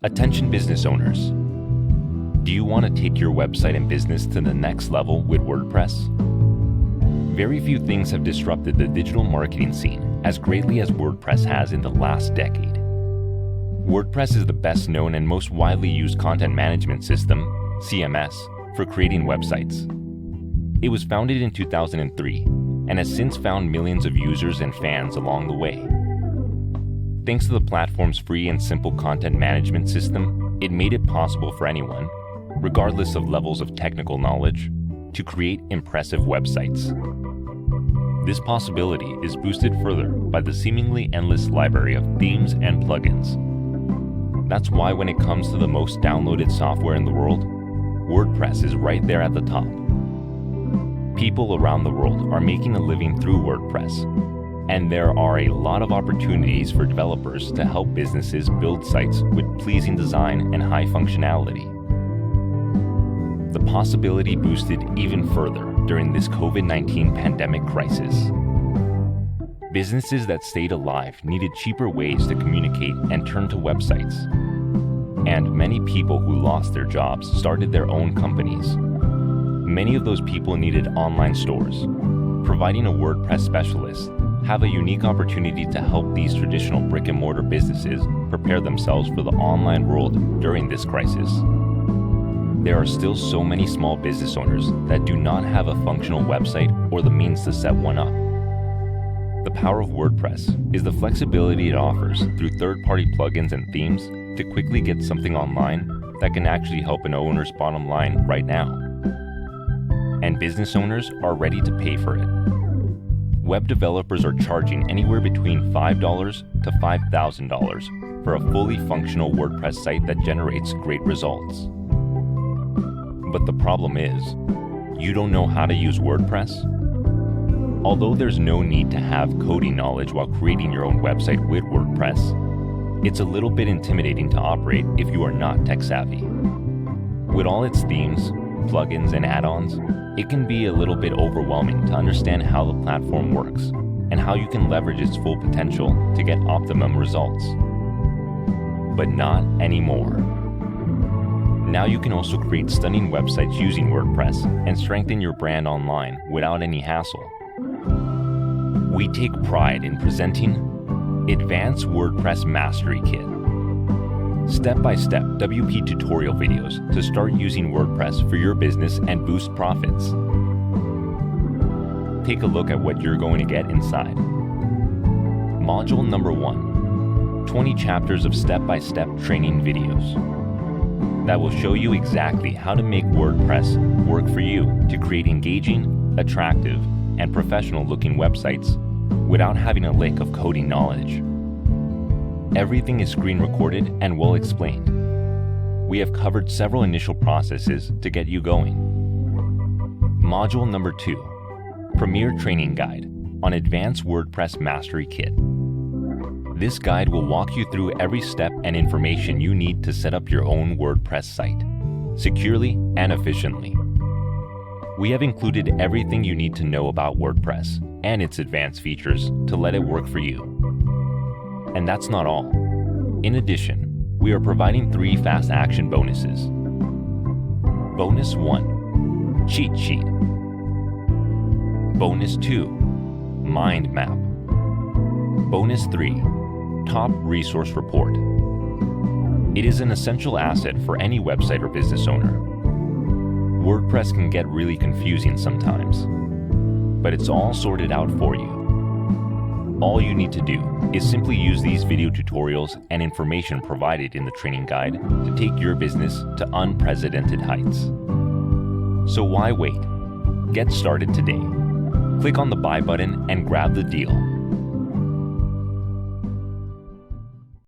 Attention business owners. Do you want to take your website and business to the next level with WordPress? Very few things have disrupted the digital marketing scene as greatly as WordPress has in the last decade. WordPress is the best known and most widely used content management system, CMS, for creating websites. It was founded in 2003 and has since found millions of users and fans along the way. Thanks to the platform's free and simple content management system, it made it possible for anyone, regardless of levels of technical knowledge, to create impressive websites. This possibility is boosted further by the seemingly endless library of themes and plugins. That's why when it comes to the most downloaded software in the world, WordPress is right there at the top. People around the world are making a living through WordPress, and there are a lot of opportunities for developers to help businesses build sites with pleasing design and high functionality. The possibility boosted even further during this COVID-19 pandemic crisis. Businesses that stayed alive needed cheaper ways to communicate and turn to websites. And many people who lost their jobs started their own companies. Many of those people needed online stores. Providing a WordPress specialist have a unique opportunity to help these traditional brick-and-mortar businesses prepare themselves for the online world during this crisis. There are still so many small business owners that do not have a functional website or the means to set one up. The power of WordPress is the flexibility it offers through third-party plugins and themes to quickly get something online that can actually help an owner's bottom line right now. And business owners are ready to pay for it. Web developers are charging anywhere between $5 to $5,000 for a fully functional WordPress site that generates great results. But the problem is, you don't know how to use WordPress? Although there's no need to have coding knowledge while creating your own website with WordPress, it's a little bit intimidating to operate if you are not tech savvy. With all its themes, plugins, and add-ons, it can be a little bit overwhelming to understand how the platform works and how you can leverage its full potential to get optimum results. But not anymore. Now you can also create stunning websites using WordPress and strengthen your brand online without any hassle. We take pride in presenting Advanced WordPress Mastery Kit. Step-by-step WP tutorial videos to start using WordPress for your business and boost profits. Take a look at what you're going to get inside. Module number 1, 20 chapters of step-by-step training videos that will show you exactly how to make WordPress work for you to create engaging, attractive, and professional-looking websites without having a lick of coding knowledge. Everything is screen recorded and well explained. We have covered several initial processes to get you going. Module number 2, Premier Training Guide on Advanced WordPress Mastery Kit. This guide will walk you through every step and information you need to set up your own WordPress site, securely and efficiently. We have included everything you need to know about WordPress and its advanced features to let it work for you. And that's not all. In addition, we are providing 3 fast action bonuses. Bonus 1, Cheat Sheet. Bonus 2, Mind Map. Bonus 3, Top Resource Report. It is an essential asset for any website or business owner. WordPress can get really confusing sometimes, but it's all sorted out for you. All you need to do is simply use these video tutorials and information provided in the training guide to take your business to unprecedented heights. So why wait? Get started today. Click on the buy button and grab the deal.